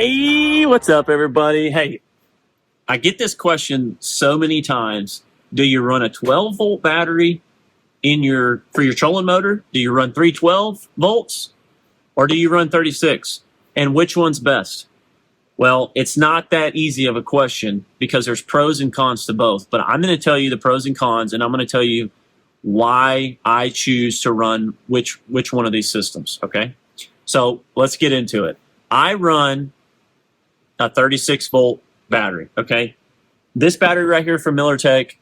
Hey, what's up, everybody? Hey, I get this question so many times. Do you run a 12-volt battery for your trolling motor? Do you run 312 volts or do you run 36? And which one's best? Well, it's not that easy of a question because there's pros and cons to both. But I'm going to tell you the pros and cons, and I'm going to tell you why I choose to run which one of these systems. Okay, so let's get into it. I run a 36-volt battery. Okay, this battery right here from MillerTech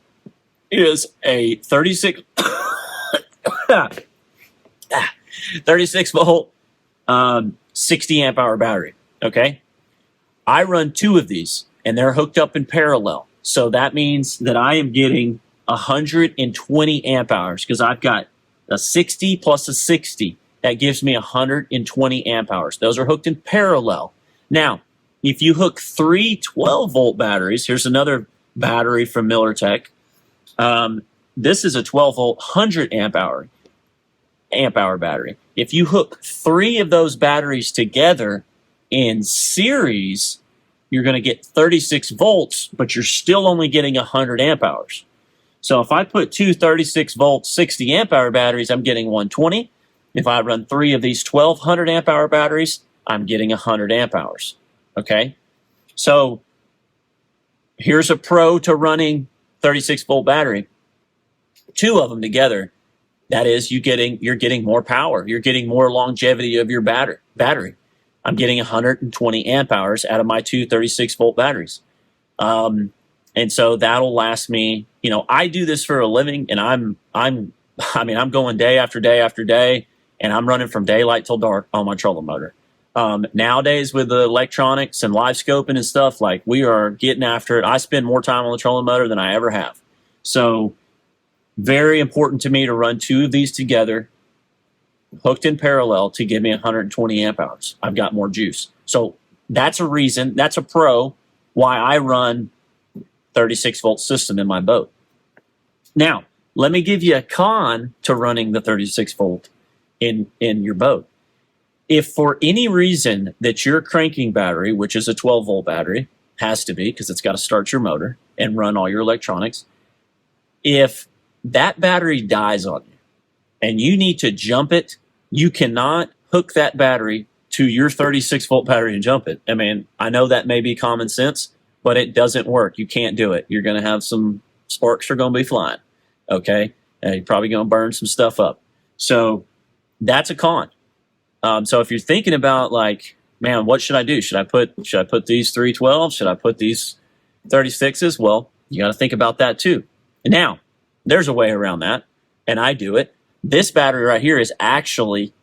is a 36 volt 60 amp hour battery. Okay, I run two of these and they're hooked up in parallel. So that means that I am getting 120 amp hours because I've got a 60 plus a 60. That gives me 120 amp hours. Those are hooked in parallel. Now, if you hook three 12-volt batteries, here's another battery from MillerTech. This is a 12-volt 100 amp hour battery. If you hook three of those batteries together in series, you're going to get 36 volts, but you're still only getting 100 amp hours. So if I put two 36-volt 60 amp hour batteries, I'm getting 120. If I run three of these 1200 amp hour batteries, I'm getting 100 amp hours. Okay, so here's a pro to running 36-volt battery. Two of them together, that is, you're getting more power. You're getting more longevity of your battery. I'm getting 120 amp hours out of my two 36-volt batteries. And so that'll last me, I do this for a living, and I'm going day after day after day, and I'm running from daylight till dark on my trolling motor. Nowadays with the electronics and live scoping and stuff, like, we are getting after it. I spend more time on the trolling motor than I ever have. So very important to me to run two of these together, hooked in parallel, to give me 120 amp hours. I've got more juice. So that's a reason, that's a pro why I run 36-volt system in my boat. Now, let me give you a con to running the 36-volt in your boat. If for any reason that your cranking battery, which is a 12-volt battery, has to be because it's got to start your motor and run all your electronics, if that battery dies on you and you need to jump it, you cannot hook that battery to your 36-volt battery and jump it. I mean, I know that may be common sense, but it doesn't work. You can't do it. You're going to have some sparks are going to be flying, okay? And you're probably going to burn some stuff up. So that's a con. So if you're thinking about, like, man, what should I do? Should I put these 312s? Should I put these 36s? Well, you got to think about that too. And now, there's a way around that, and I do it. This battery right here is actually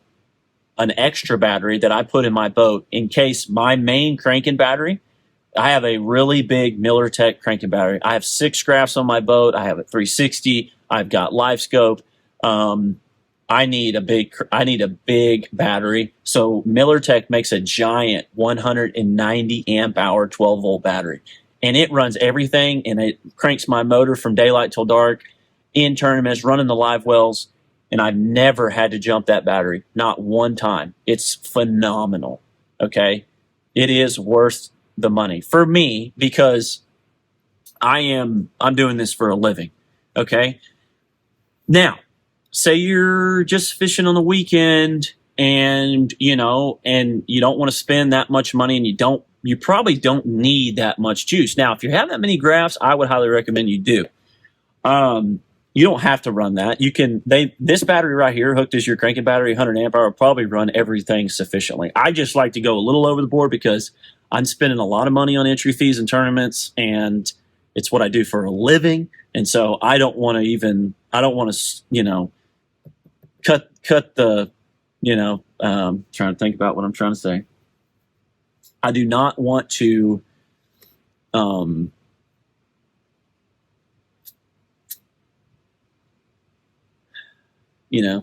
an extra battery that I put in my boat in case my main cranking battery, I have a really big MillerTech cranking battery. I have 6 graphs on my boat. I have a 360. I've got live scope. I need a big battery. So MillerTech makes a giant 190 amp hour 12-volt battery, and it runs everything, and it cranks my motor from daylight till dark, in tournaments, running the live wells, and I've never had to jump that battery, not one time. It's phenomenal. Okay, it is worth the money for me because I'm doing this for a living. Okay, now, say you're just fishing on the weekend and you don't want to spend that much money, and you probably don't need that much juice. Now, if you have that many graphs, I would highly recommend you do. You don't have to run that. This battery right here, hooked as your cranking battery, 100 amp hour, will probably run everything sufficiently. I just like to go a little over the board because I'm spending a lot of money on entry fees and tournaments, and it's what I do for a living. And so I don't want to, cut the, trying to think about what I'm trying to say. I do not want to,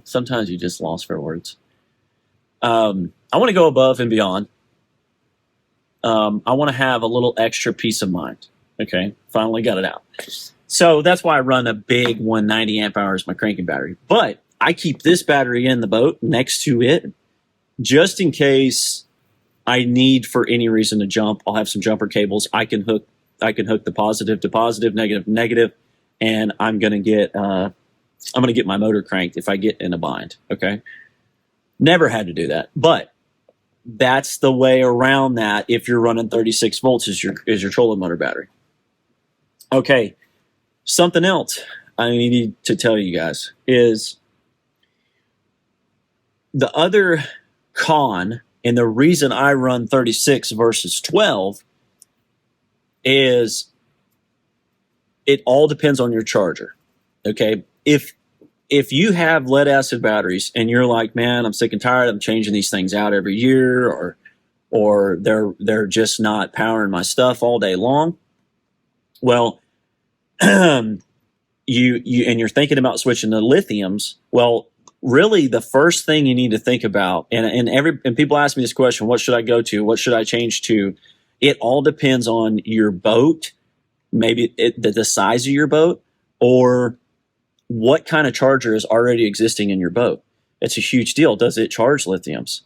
sometimes you just lost for words. I want to go above and beyond. I want to have a little extra peace of mind. Okay, finally got it out. So that's why I run a big 190 amp hours my cranking battery. But I keep this battery in the boat next to it just in case I need for any reason to jump, I'll have some jumper cables. I can hook the positive to positive, negative to negative, and I'm gonna get my motor cranked if I get in a bind. Okay, never had to do that, but that's the way around that. If you're running 36 volts as your trolling motor battery. Okay, something else I need to tell you guys is the other con, and the reason I run 36 versus 12 is it all depends on your charger. Okay, if you have lead acid batteries and you're like, man, I'm sick and tired, I'm changing these things out every year, or they're just not powering my stuff all day long. Well, you're thinking about switching to lithiums. Well, really, the first thing you need to think about, and people ask me this question: what should I go to? What should I change to? It all depends on your boat, maybe the size of your boat, or what kind of charger is already existing in your boat. It's a huge deal. Does it charge lithiums?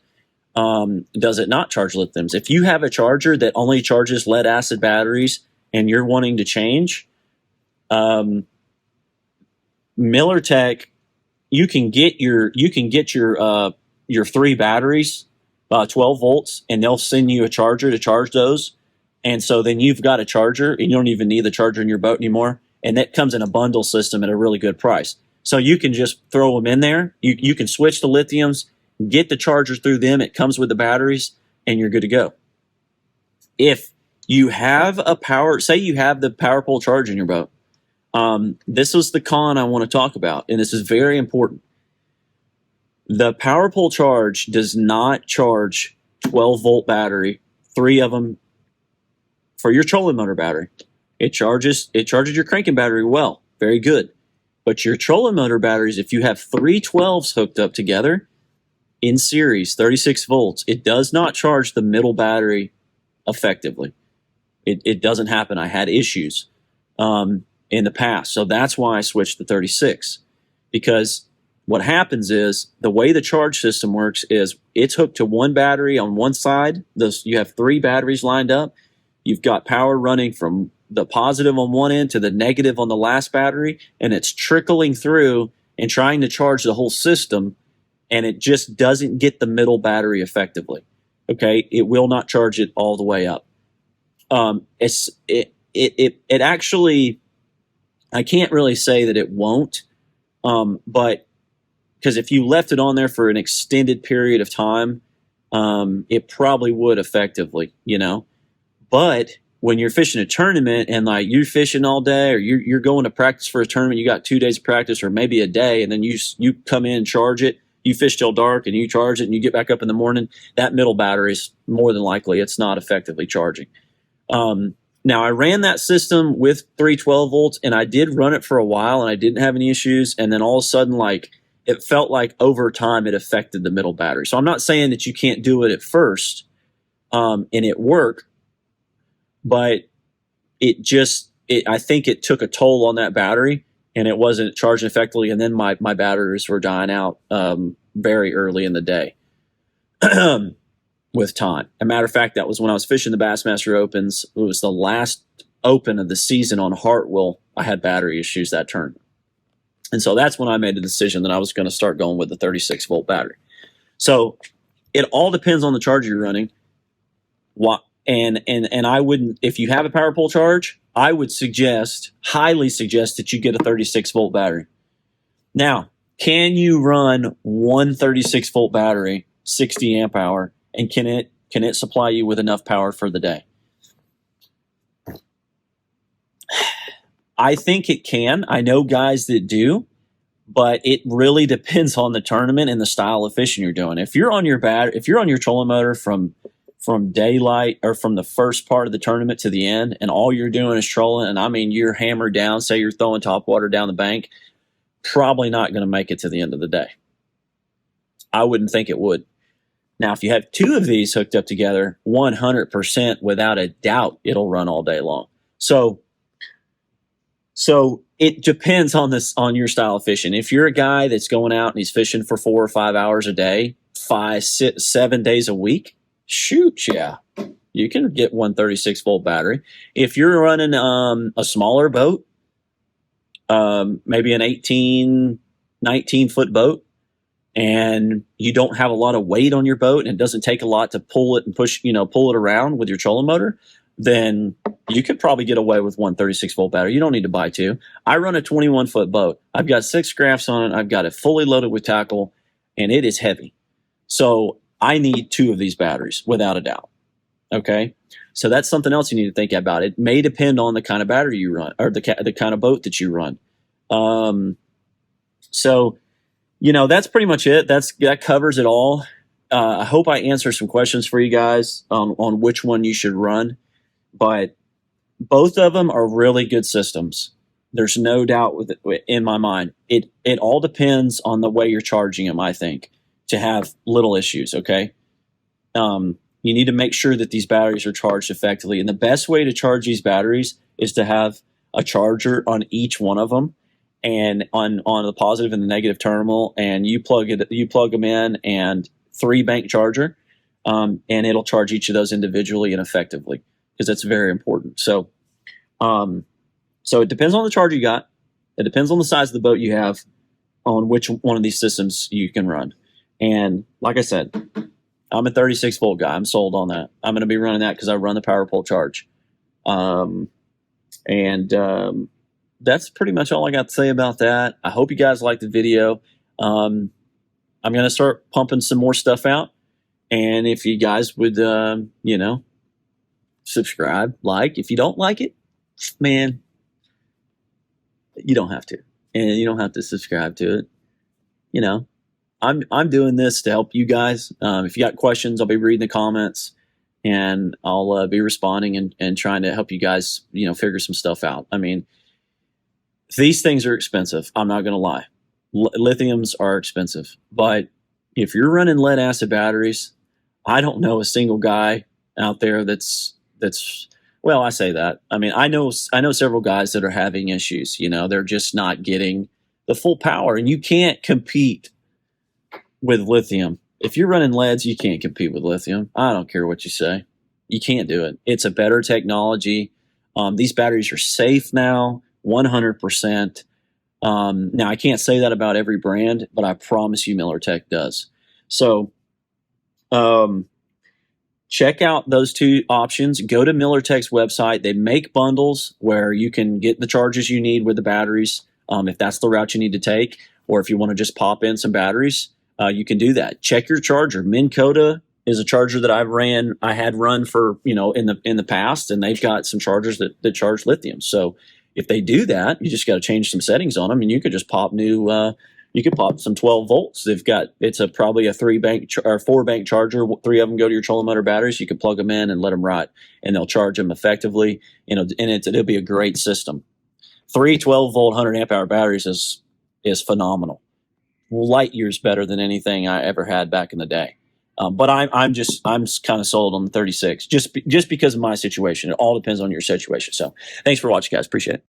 Does it not charge lithiums? If you have a charger that only charges lead acid batteries and you're wanting to change, MillerTech, you can get your 3 batteries, 12 volts, and they'll send you a charger to charge those. And so then you've got a charger, and you don't even need the charger in your boat anymore. And that comes in a bundle system at a really good price. So you can just throw them in there. You can switch to lithiums, get the charger through them. It comes with the batteries, and you're good to go. If you have say you have the power pole charge in your boat, this is the con I want to talk about, and this is very important. The power pole charge does not charge 12 volt battery, 3 of them for your trolling motor battery. It charges your cranking battery well, very good. But your trolling motor batteries, if you have 3 12s hooked up together in series, 36 volts, it does not charge the middle battery effectively. It doesn't happen. I had issues in the past. So that's why I switched to 36. Because what happens is the way the charge system works is it's hooked to one battery on one side. You have 3 batteries lined up. You've got power running from the positive on one end to the negative on the last battery, and it's trickling through and trying to charge the whole system, and it just doesn't get the middle battery effectively. Okay, it will not charge it all the way up. It actually, I can't really say that it won't, but because if you left it on there for an extended period of time, it probably would effectively, But when you're fishing a tournament and like you're fishing all day, or you're going to practice for a tournament, you got 2 days of practice or maybe a day, and then you come in and charge it, you fish till dark and you charge it and you get back up in the morning, that middle battery is more than likely it's not effectively charging. Now I ran that system with 312 volts and I did run it for a while and I didn't have any issues. And then all of a sudden, it felt like over time it affected the middle battery. So I'm not saying that you can't do it at first and it worked, but I think it took a toll on that battery and it wasn't charging effectively. And then my batteries were dying out very early in the day with time. As a matter of fact, that was when I was fishing the Bassmaster Opens. It was the last open of the season on Hartwell. I had battery issues that turn. And so that's when I made the decision that I was going to start going with the 36 volt battery. So it all depends on the charger you're running. And I wouldn't, if you have a power pole charge, I would highly suggest that you get a 36 volt battery. Now, can you run one 36 volt battery, 60 amp hour, and can it supply you with enough power for the day? I think it can. I know guys that do, but it really depends on the tournament and the style of fishing you're doing. If you're on your trolling motor from daylight or from the first part of the tournament to the end, and all you're doing is trolling, and I mean you're hammered down, say you're throwing topwater down the bank, probably not going to make it to the end of the day. I wouldn't think it would. Now, if you have 2 of these hooked up together, 100% without a doubt, it'll run all day long. So it depends on your style of fishing. If you're a guy that's going out and he's fishing for 4 or 5 hours a day, 5, 6, 7 days a week, Shoot, yeah. You can get one 36 volt battery. If you're running a smaller boat, maybe an 18, 19-foot boat, and you don't have a lot of weight on your boat and it doesn't take a lot to pull it and push, pull it around with your trolling motor, then you could probably get away with one 36 volt battery. You don't need to buy two. I run a 21-foot boat. I've got 6 grafts on it. I've got it fully loaded with tackle, and it is heavy. So I need 2 of these batteries without a doubt. Okay. So that's something else you need to think about. It may depend on the kind of battery you run or the kind of boat that you run. So, that's pretty much it. That covers it all. I hope I answer some questions for you guys on which one you should run, but both of them are really good systems. There's no doubt in my mind. It all depends on the way you're charging them, I think, to have little issues. Okay. You need to make sure that these batteries are charged effectively. And the best way to charge these batteries is to have a charger on each one of them, and on the positive and the negative terminal, and you plug them in, and 3-bank charger, and it'll charge each of those individually and effectively, because that's very important. So it depends on the charger you got. It depends on the size of the boat you have, on which one of these systems you can run. And like I said, I'm a 36 volt guy. I'm sold on that. I'm going to be running that because I run the power pole charge. That's pretty much all I got to say about that. I hope you guys liked the video. I'm going to start pumping some more stuff out. And if you guys would, subscribe, like. If you don't like it, man, you don't have to. And you don't have to subscribe to it. I'm doing this to help you guys. If you got questions, I'll be reading the comments, and I'll be responding and trying to help you guys, figure some stuff out. I mean, these things are expensive. I'm not going to lie. Lithiums are expensive. But if you're running lead acid batteries, I don't know a single guy out there that's well, I say that. I mean, I know several guys that are having issues. They're just not getting the full power, and you can't compete with lithium. If you're running leads, you can't compete with lithium. I don't care what you say. You can't do it. It's a better technology. These batteries are safe now, 100%. Now, I can't say that about every brand, but I promise you MillerTech does. So check out those 2 options. Go to MillerTech's website. They make bundles where you can get the charges you need with the batteries, if that's the route you need to take, or if you want to just pop in some batteries. You can do that. Check your charger. Minn Kota is a charger that I had run for, in the past, and they've got some chargers that charge lithium. So if they do that, you just got to change some settings on them, and you could just pop you could pop some 12 volts. It's probably a 3-bank or 4-bank charger. 3 of them go to your trolling motor batteries. You can plug them in and let them ride, and they'll charge them effectively. And it'll be a great system. 3 12-volt 100-amp-hour batteries is phenomenal. Light years better than anything I ever had back in the day. But I'm kind of sold on the 36 just because of my situation. It all depends on your situation. So thanks for watching, guys. Appreciate it.